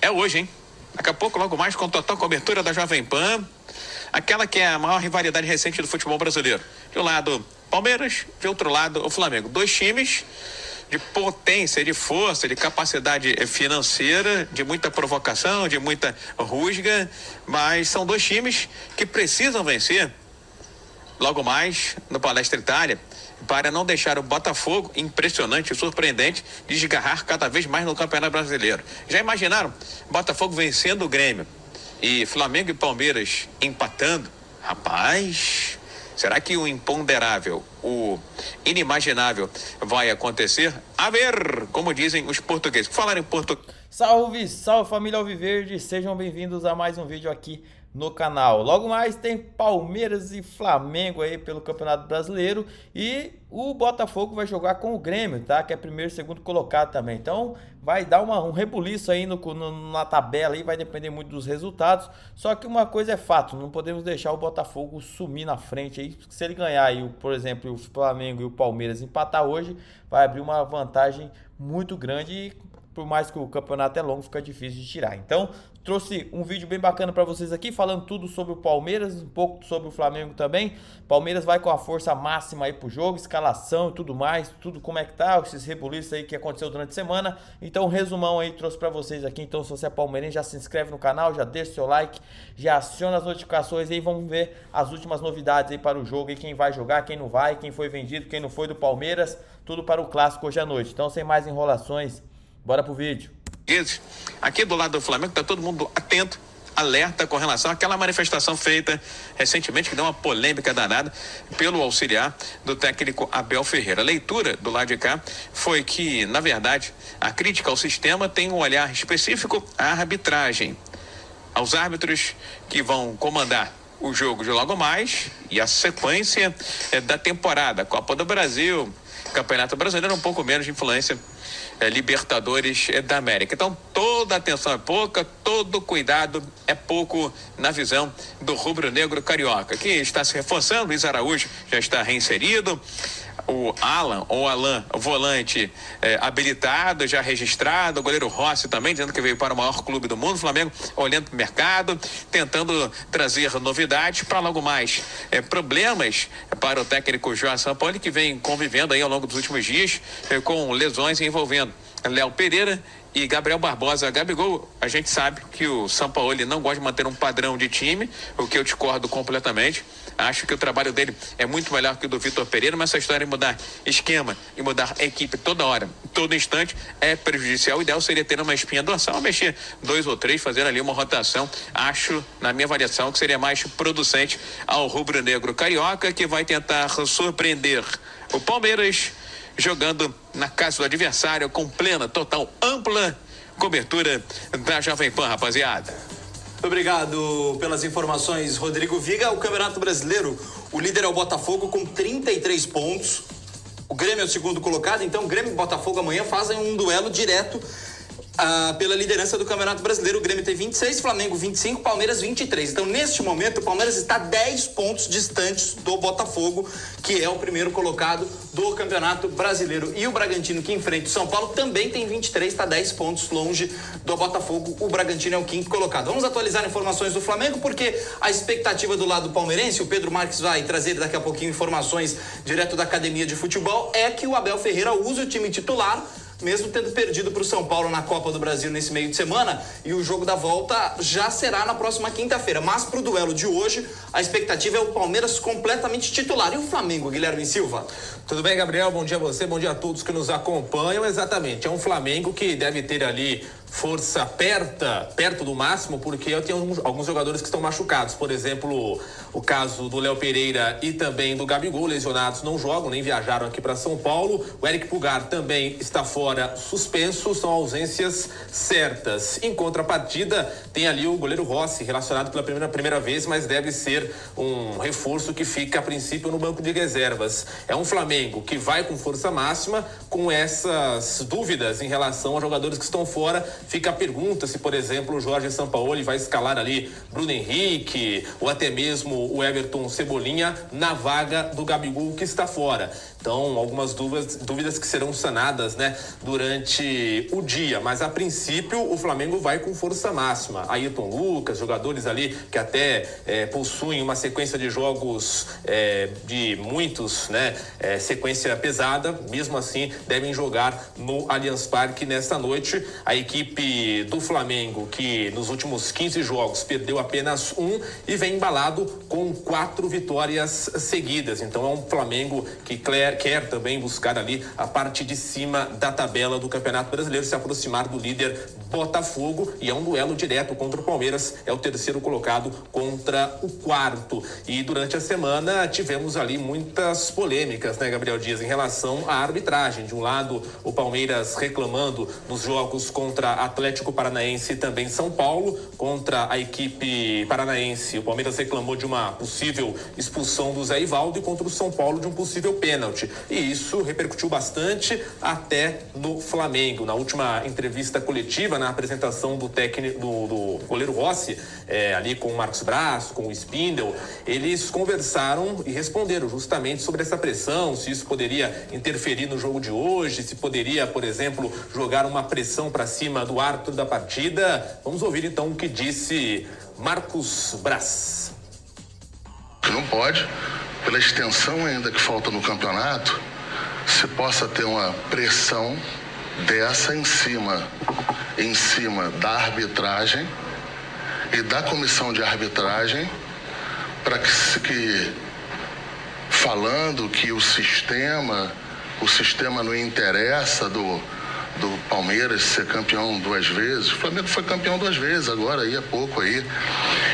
é hoje, hein? Daqui a pouco, logo mais, com total cobertura da Jovem Pan, aquela que é a maior rivalidade recente do futebol brasileiro. De um lado, Palmeiras, de outro lado, o Flamengo. Dois times de potência, de força, de capacidade financeira, de muita provocação, de muita rusga, mas são dois times que precisam vencer logo mais no Palestra Itália, para não deixar o Botafogo, impressionante e surpreendente, desgarrar cada vez mais no Campeonato Brasileiro. Já imaginaram? Botafogo vencendo o Grêmio e Flamengo e Palmeiras empatando? Rapaz, será que o imponderável, o inimaginável vai acontecer? A ver, como dizem os portugueses. Falar em português. Salve, salve família Alviverde, sejam bem-vindos a mais um vídeo aqui no canal. Logo mais tem Palmeiras e Flamengo aí pelo Campeonato Brasileiro e o Botafogo vai jogar com o Grêmio, tá? Que é primeiro e segundo colocado também. Então vai dar um rebuliço aí na tabela aí, vai depender muito dos resultados. Só que uma coisa é fato, não podemos deixar o Botafogo sumir na frente aí. Se ele ganhar aí, por exemplo, o Flamengo e o Palmeiras empatar hoje, vai abrir uma vantagem muito grande e por mais que o campeonato é longo, fica difícil de tirar. Então, trouxe um vídeo bem bacana para vocês aqui, falando tudo sobre o Palmeiras, um pouco sobre o Flamengo também. Palmeiras vai com a força máxima aí pro jogo, escalação e tudo mais, tudo como é que tá, esses rebuliços aí que aconteceu durante a semana. Então, um resumão aí trouxe para vocês aqui. Então, se você é palmeirense, já se inscreve no canal, já deixa o seu like, já aciona as notificações aí, vamos ver as últimas novidades aí para o jogo e quem vai jogar, quem não vai, quem foi vendido, quem não foi do Palmeiras, tudo para o clássico hoje à noite. Então, sem mais enrolações, bora pro vídeo. Aqui do lado do Flamengo está todo mundo atento, alerta com relação àquela manifestação feita recentemente, que deu uma polêmica danada pelo auxiliar do técnico Abel Ferreira. A leitura do lado de cá foi que, na verdade, a crítica ao sistema tem um olhar específico à arbitragem, aos árbitros que vão comandar o jogo de logo mais e a sequência da temporada, Copa do Brasil, Campeonato Brasileiro, um pouco menos de influência, Libertadores da América. Então, toda atenção é pouca, todo cuidado é pouco na visão do rubro-negro carioca, que está se reforçando. Luiz Araújo já está reinserido. O Alan, o volante habilitado, já registrado. O goleiro Rossi também, dizendo que veio para o maior clube do mundo. O Flamengo olhando para o mercado, tentando trazer novidades para logo mais problemas para o técnico João Sampaoli, que vem convivendo aí ao longo dos últimos dias com lesões envolvendo Léo Pereira e Gabriel Barbosa. Gabigol, a gente sabe que o Sampaoli não gosta de manter um padrão de time, o que eu discordo completamente. Acho que o trabalho dele é muito melhor que o do Vitor Pereira, mas essa história de mudar esquema e mudar a equipe toda hora, todo instante, é prejudicial. O ideal seria ter uma espinha dorsal, mexer 2 ou 3, fazer ali uma rotação. Acho, na minha avaliação, que seria mais producente ao rubro-negro carioca, que vai tentar surpreender o Palmeiras, jogando na casa do adversário com plena, total, ampla cobertura da Jovem Pan, rapaziada. Obrigado pelas informações, Rodrigo Viga. O Campeonato Brasileiro, o líder é o Botafogo com 33 pontos. O Grêmio é o segundo colocado, então o Grêmio e o Botafogo amanhã fazem um duelo direto pela liderança do Campeonato Brasileiro. O Grêmio tem 26, Flamengo 25, Palmeiras 23. Então, neste momento, o Palmeiras está 10 pontos distantes do Botafogo, que é o primeiro colocado do Campeonato Brasileiro. E o Bragantino, que enfrenta o São Paulo, também tem 23, está 10 pontos longe do Botafogo. O Bragantino é o quinto colocado. Vamos atualizar informações do Flamengo, porque a expectativa do lado palmeirense, o Pedro Marques vai trazer daqui a pouquinho informações direto da academia de futebol, é que o Abel Ferreira use o time titular, mesmo tendo perdido para o São Paulo na Copa do Brasil nesse meio de semana, e o jogo da volta já será na próxima quinta-feira. Mas para o duelo de hoje, a expectativa é o Palmeiras completamente titular. E o Flamengo, Guilherme Silva? Tudo bem, Gabriel? Bom dia a você, bom dia a todos que nos acompanham. Exatamente, é um Flamengo que deve ter ali força perto do máximo, porque eu tenho alguns jogadores que estão machucados. Por exemplo, o caso do Léo Pereira e também do Gabigol, lesionados, não jogam, nem viajaram aqui para São Paulo. O Eric Pulgar também está fora, suspenso, são ausências certas. Em contrapartida, tem ali o goleiro Rossi, relacionado pela primeira vez, mas deve ser um reforço que fica, a princípio, no banco de reservas. É um Flamengo que vai com força máxima, com essas dúvidas em relação aos jogadores que estão fora, Fica a pergunta se, por exemplo, o Jorge Sampaoli vai escalar ali Bruno Henrique ou até mesmo o Everton Cebolinha na vaga do Gabigol, que está fora. Então, algumas dúvidas que serão sanadas, né, durante o dia. Mas, a princípio, o Flamengo vai com força máxima. Ayrton Lucas, jogadores ali que até possuem uma sequência de jogos de muitos, né, sequência pesada. Mesmo assim, devem jogar no Allianz Parque nesta noite. A equipe do Flamengo, que nos últimos 15 jogos perdeu apenas um e vem embalado com 4 vitórias seguidas. Então, é um Flamengo que quer também buscar ali a parte de cima da tabela do Campeonato Brasileiro, se aproximar do líder Botafogo, e é um duelo direto contra o Palmeiras, é o terceiro colocado contra o quarto. E durante a semana tivemos ali muitas polêmicas, né, Gabriel Dias, em relação à arbitragem. De um lado, o Palmeiras reclamando dos jogos contra Atlético Paranaense e também São Paulo, contra a equipe paranaense. O Palmeiras reclamou de uma possível expulsão do Zé Ivaldo e contra o São Paulo de um possível pênalti. E isso repercutiu bastante até no Flamengo. Na última entrevista coletiva, na apresentação do técnico do goleiro Rossi, ali com o Marcos Braz, com o Spindel, eles conversaram e responderam justamente sobre essa pressão, se isso poderia interferir no jogo de hoje, se poderia, por exemplo, jogar uma pressão para cima do árbitro da partida. Vamos ouvir então o que disse Marcos Braz. Não pode, pela extensão ainda que falta no campeonato, se possa ter uma pressão dessa em cima da arbitragem e da comissão de arbitragem, para que falando que o sistema não interessa do Palmeiras ser campeão 2 vezes. O Flamengo foi campeão 2 vezes agora, aí há pouco aí.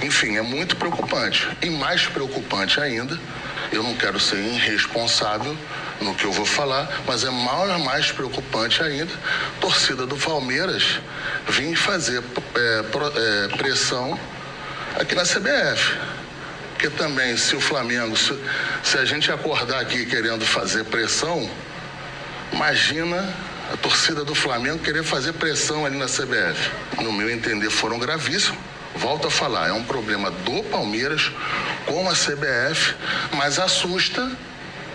Enfim, é muito preocupante. E mais preocupante ainda, eu não quero ser irresponsável no que eu vou falar, mas é mais preocupante ainda, torcida do Palmeiras vir fazer pressão aqui na CBF. Porque também, se o Flamengo, se a gente acordar aqui querendo fazer pressão, imagina a torcida do Flamengo querer fazer pressão ali na CBF. No meu entender, foram gravíssimos. Volto a falar, é um problema do Palmeiras com a CBF, mas assusta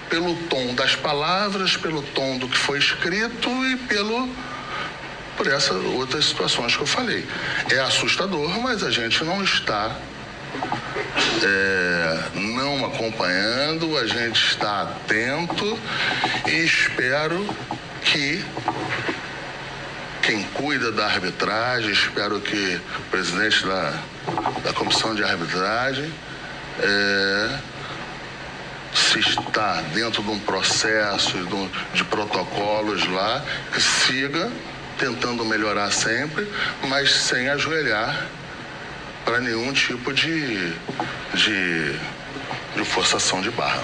pelo tom das palavras, pelo tom do que foi escrito e por essas outras situações que eu falei. É assustador, mas a gente não está não acompanhando, a gente está atento e espero que quem cuida da arbitragem, espero que o presidente da comissão de arbitragem, se está dentro de um processo de protocolos lá, que siga tentando melhorar sempre, mas sem ajoelhar para nenhum tipo de forçação de barra.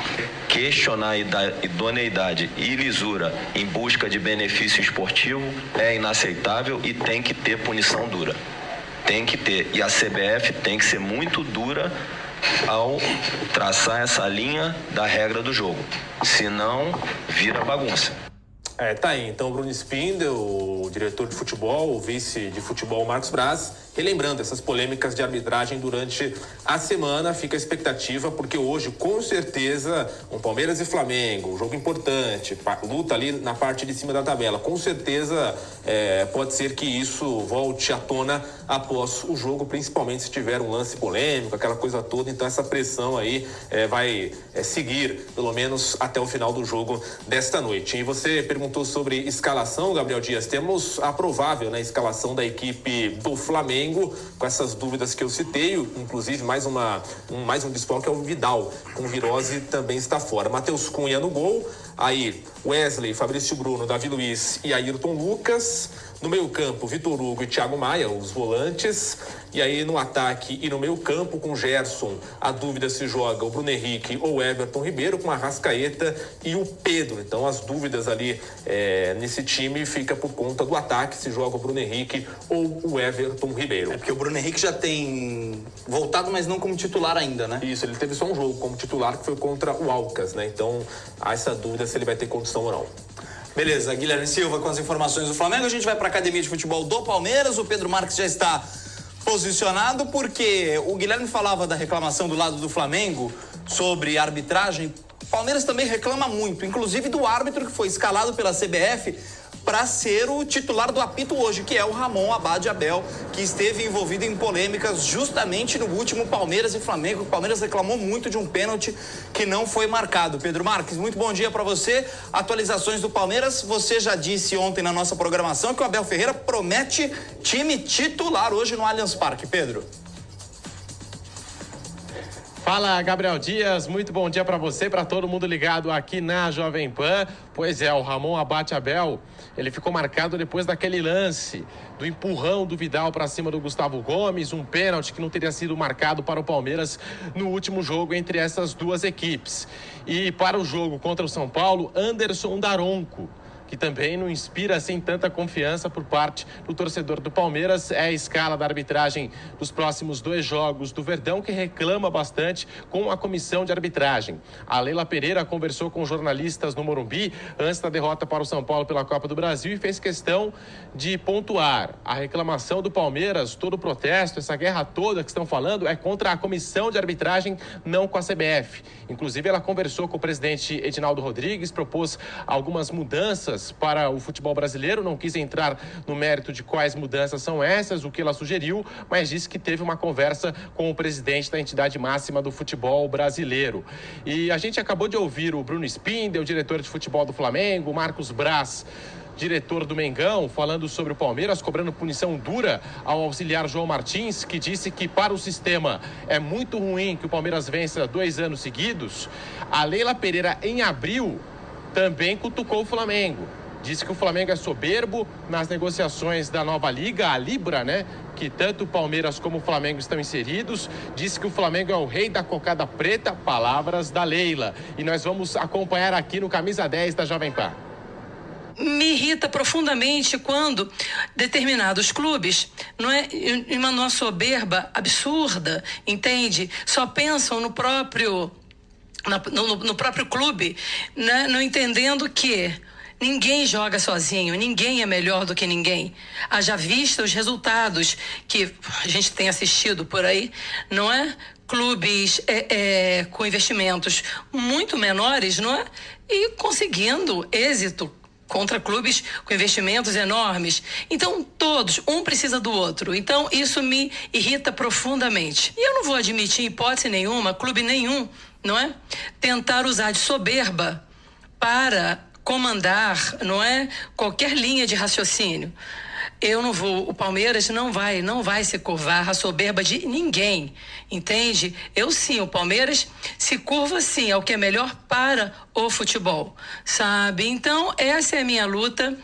Questionar a idoneidade e lisura em busca de benefício esportivo é inaceitável e tem que ter punição dura. Tem que ter. E a CBF tem que ser muito dura ao traçar essa linha da regra do jogo. Senão, vira bagunça. Tá aí. Então, Bruno Spindel, o diretor de futebol, o vice de futebol Marcos Braz, relembrando essas polêmicas de arbitragem durante a semana. Fica a expectativa, porque hoje, com certeza, um Palmeiras e Flamengo, um jogo importante, luta ali na parte de cima da tabela. Com certeza, pode ser que isso volte à tona após o jogo, principalmente se tiver um lance polêmico, aquela coisa toda. Então, essa pressão aí vai seguir, pelo menos, até o final do jogo desta noite. E você perguntou sobre escalação, Gabriel Dias. Temos a provável, né, escalação da equipe do Flamengo, com essas dúvidas que eu citei, inclusive mais um desfalque é o Vidal, com virose, também está fora. Matheus Cunha no gol, aí Wesley, Fabrício Bruno, Davi Luiz e Ayrton Lucas. No meio campo, Vitor Hugo e Thiago Maia, os volantes. E aí no ataque e no meio campo, com Gerson, a dúvida se joga o Bruno Henrique ou o Everton Ribeiro, com a Arrascaeta e o Pedro. Então as dúvidas ali nesse time fica por conta do ataque, se joga o Bruno Henrique ou o Everton Ribeiro. Porque o Bruno Henrique já tem voltado, mas não como titular ainda, né? Isso, ele teve só um jogo como titular, que foi contra o Alcas, né? Então há essa dúvida se ele vai ter condição ou não. Beleza, Guilherme Silva com as informações do Flamengo. A gente vai para a Academia de Futebol do Palmeiras. O Pedro Marques já está posicionado porque o Guilherme falava da reclamação do lado do Flamengo sobre arbitragem. O Palmeiras também reclama muito, inclusive do árbitro que foi escalado pela CBF para ser o titular do apito hoje, que é o Ramon Abad Abel, que esteve envolvido em polêmicas justamente no último Palmeiras e Flamengo. O Palmeiras reclamou muito de um pênalti que não foi marcado. Pedro Marques, muito bom dia para você. Atualizações do Palmeiras. Você já disse ontem na nossa programação que o Abel Ferreira promete time titular hoje no Allianz Parque. Pedro. Fala, Gabriel Dias, muito bom dia para você, para todo mundo ligado aqui na Jovem Pan. Pois é, o Ramon Abad Abel, ele ficou marcado depois daquele lance do empurrão do Vidal para cima do Gustavo Gomes, um pênalti que não teria sido marcado para o Palmeiras no último jogo entre essas duas equipes. E para o jogo contra o São Paulo, Anderson Daronco, que também não inspira assim tanta confiança por parte do torcedor do Palmeiras. É a escala da arbitragem dos próximos 2 jogos do Verdão, que reclama bastante com a comissão de arbitragem. A Leila Pereira conversou com jornalistas no Morumbi antes da derrota para o São Paulo pela Copa do Brasil e fez questão de pontuar a reclamação do Palmeiras, todo o protesto, essa guerra toda que estão falando é contra a comissão de arbitragem, não com a CBF. Inclusive, ela conversou com o presidente Edinaldo Rodrigues, propôs algumas mudanças para o futebol brasileiro, não quis entrar no mérito de quais mudanças são essas, o que ela sugeriu, mas disse que teve uma conversa com o presidente da entidade máxima do futebol brasileiro. E a gente acabou de ouvir o Bruno Spindel, diretor de futebol do Flamengo, o Marcos Braz, diretor do Mengão, falando sobre o Palmeiras, cobrando punição dura ao auxiliar João Martins, que disse que para o sistema é muito ruim que o Palmeiras vença 2 anos seguidos. A Leila Pereira, em abril, também cutucou o Flamengo. Disse que o Flamengo é soberbo nas negociações da nova liga, a Libra, né? Que tanto o Palmeiras como o Flamengo estão inseridos. Disse que o Flamengo é o rei da cocada preta, palavras da Leila. E nós vamos acompanhar aqui no Camisa 10 da Jovem Pan. Me irrita profundamente quando determinados clubes, não é, em uma soberba absurda, entende? Só pensam no próprio clube, né? Não entendendo que ninguém joga sozinho, ninguém é melhor do que ninguém. Haja vista os resultados que a gente tem assistido por aí, não é? Clubes com investimentos muito menores, não é? E conseguindo êxito contra clubes com investimentos enormes. Então, todos, um precisa do outro. Então, isso me irrita profundamente. E eu não vou admitir, em hipótese nenhuma, clube nenhum, não é? Tentar usar de soberba para comandar, não é? Qualquer linha de raciocínio. Eu não vou, o Palmeiras não vai se curvar a soberba de ninguém, entende? Eu sim, o Palmeiras se curva sim ao que é melhor para o futebol, sabe? Então, essa é a minha luta.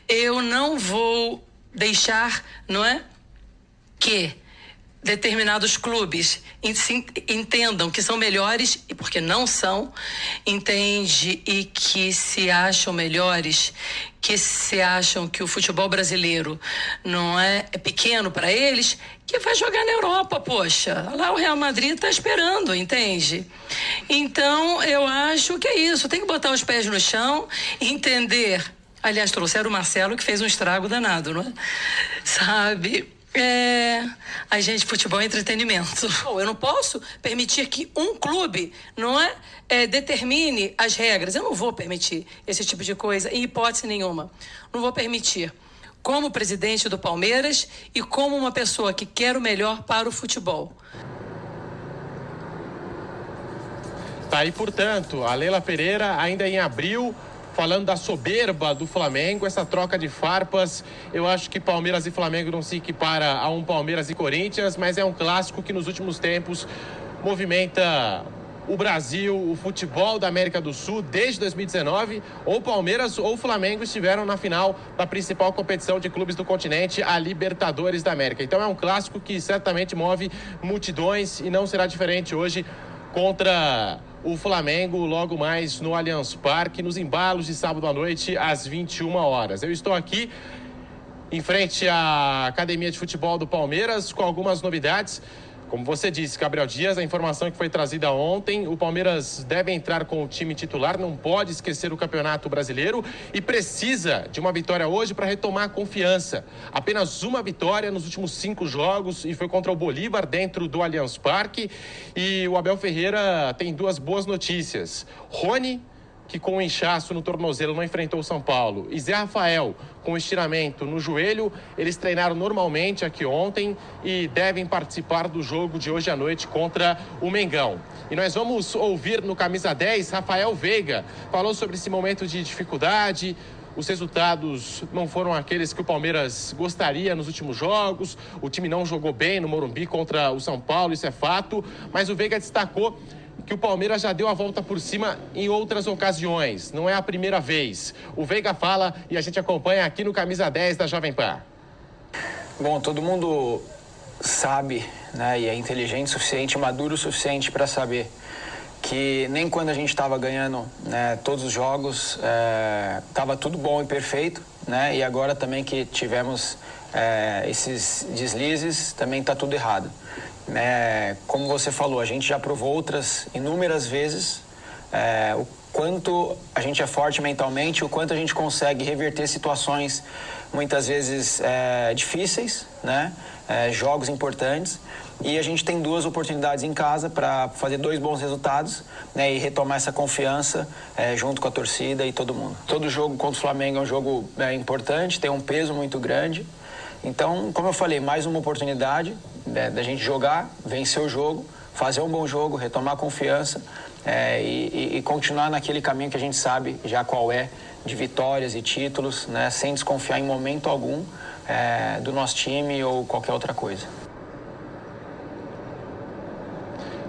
Eu não vou deixar, não é? Que determinados clubes entendam que são melhores, e porque não são, entende? E que se acham melhores, que se acham que o futebol brasileiro não é pequeno para eles, que vai jogar na Europa, poxa. Lá o Real Madrid está esperando, entende? Então, eu acho que é isso. Tem que botar os pés no chão, entender. Aliás, trouxeram o Marcelo, que fez um estrago danado, não é? Sabe? A gente, futebol é entretenimento. Eu não posso permitir que um clube, não é, determine as regras. Eu não vou permitir esse tipo de coisa, em hipótese nenhuma. Não vou permitir. Como presidente do Palmeiras e como uma pessoa que quer o melhor para o futebol. Tá aí, portanto, a Leila Pereira, ainda em abril, falando da soberba do Flamengo, essa troca de farpas. Eu acho que Palmeiras e Flamengo não se equipara a um Palmeiras e Corinthians, mas é um clássico que nos últimos tempos movimenta o Brasil, o futebol da América do Sul. Desde 2019, ou Palmeiras ou Flamengo estiveram na final da principal competição de clubes do continente, a Libertadores da América. Então é um clássico que certamente move multidões e não será diferente hoje contra o Flamengo, logo mais no Allianz Parque, nos embalos de sábado à noite, às 21 horas. Eu estou aqui em frente à Academia de Futebol do Palmeiras com algumas novidades. Como você disse, Gabriel Dias, a informação que foi trazida ontem, o Palmeiras deve entrar com o time titular, não pode esquecer o Campeonato Brasileiro e precisa de uma vitória hoje para retomar a confiança. Apenas uma vitória nos últimos 5 jogos e foi contra o Bolívar dentro do Allianz Parque. E o Abel Ferreira tem 2 boas notícias. Rony, que com o inchaço no tornozelo não enfrentou o São Paulo, e Zé Rafael, com estiramento no joelho, eles treinaram normalmente aqui ontem e devem participar do jogo de hoje à noite contra o Mengão. E nós vamos ouvir no Camisa 10, Rafael Veiga, falou sobre esse momento de dificuldade. Os resultados não foram aqueles que o Palmeiras gostaria nos últimos jogos, o time não jogou bem no Morumbi contra o São Paulo, isso é fato, mas o Veiga destacou que o Palmeiras já deu a volta por cima em outras ocasiões. Não é a primeira vez. O Veiga fala e a gente acompanha aqui no Camisa 10 da Jovem Pan. Bom, todo mundo sabe, né, e é inteligente o suficiente, maduro o suficiente para saber que nem quando a gente estava ganhando, né, todos os jogos, estava tudo bom e perfeito, né, e agora também que tivemos esses deslizes, também está tudo errado. Como você falou, a gente já provou inúmeras vezes o quanto a gente é forte mentalmente, o quanto a gente consegue reverter situações muitas vezes difíceis, né? Jogos importantes, e a gente tem 2 oportunidades em casa para fazer 2 bons resultados, né? E retomar essa confiança junto com a torcida e todo mundo. Todo jogo contra o Flamengo é um jogo importante, tem um peso muito grande. Então, como eu falei, mais uma oportunidade da gente jogar, vencer o jogo, fazer um bom jogo, retomar a confiança e continuar naquele caminho que a gente sabe já qual é, de vitórias e títulos, né, sem desconfiar em momento algum do nosso time ou qualquer outra coisa.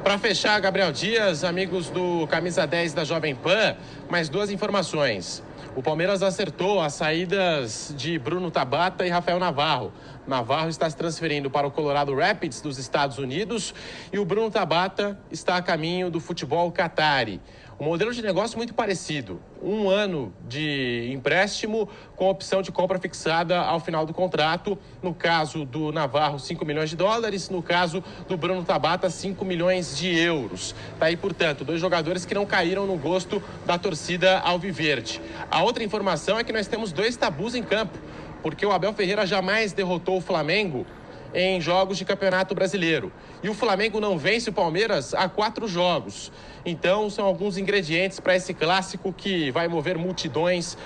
Para fechar, Gabriel Dias, amigos do Camisa 10 da Jovem Pan, mais 2 informações. O Palmeiras acertou as saídas de Bruno Tabata e Rafael Navarro. Navarro está se transferindo para o Colorado Rapids dos Estados Unidos e o Bruno Tabata está a caminho do futebol Qatari. Um modelo de negócio muito parecido. 1 ano de empréstimo com opção de compra fixada ao final do contrato. No caso do Navarro, 5 milhões de dólares. No caso do Bruno Tabata, 5 milhões de euros. Tá aí, portanto, 2 jogadores que não caíram no gosto da torcida alviverde. A outra informação é que nós temos 2 tabus em campo, porque o Abel Ferreira jamais derrotou o Flamengo em jogos de Campeonato Brasileiro. E o Flamengo não vence o Palmeiras há 4 jogos. Então, são alguns ingredientes para esse clássico que vai mover multidões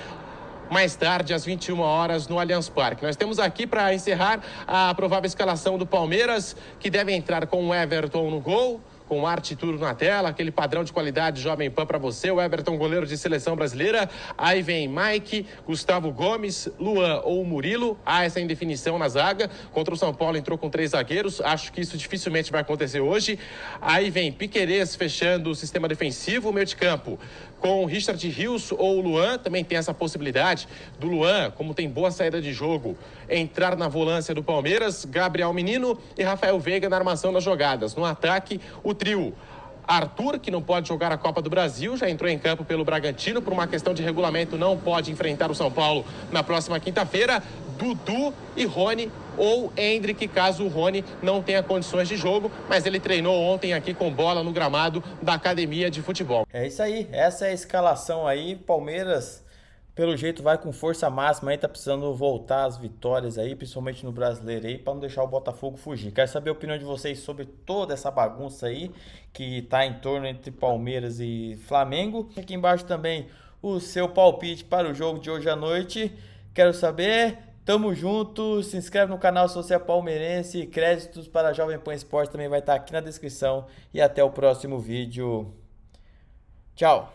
mais tarde, às 21 horas, no Allianz Parque. Nós temos aqui, para encerrar, a provável escalação do Palmeiras, que deve entrar com o Everton no gol, com o arte tudo na tela, aquele padrão de qualidade Jovem Pan para você. O Everton, goleiro de seleção brasileira. Aí vem Mike, Gustavo Gomes, Luan ou Murilo. Há essa indefinição na zaga. Contra o São Paulo entrou com 3 zagueiros. Acho que isso dificilmente vai acontecer hoje. Aí vem Piquerez fechando o sistema defensivo. O meio de campo com o Richard Rios ou o Luan. Também tem essa possibilidade do Luan, como tem boa saída de jogo, entrar na volância do Palmeiras. Gabriel Menino e Rafael Veiga na armação das jogadas. No ataque, o trio Arthur, que não pode jogar a Copa do Brasil, já entrou em campo pelo Bragantino, por uma questão de regulamento não pode enfrentar o São Paulo na próxima quinta-feira. Dudu e Rony ou Endrick, caso o Rony não tenha condições de jogo, mas ele treinou ontem aqui com bola no gramado da academia de futebol. É isso aí, essa é a escalação aí. Palmeiras, pelo jeito, vai com força máxima aí, tá precisando voltar às vitórias aí, principalmente no Brasileiro aí, para não deixar o Botafogo fugir. Quero saber a opinião de vocês sobre toda essa bagunça aí, que tá em torno entre Palmeiras e Flamengo. Aqui embaixo também o seu palpite para o jogo de hoje à noite. Quero saber. Tamo junto, se inscreve no canal se você é palmeirense, créditos para a Jovem Pan Esporte também vai estar aqui na descrição e até o próximo vídeo. Tchau!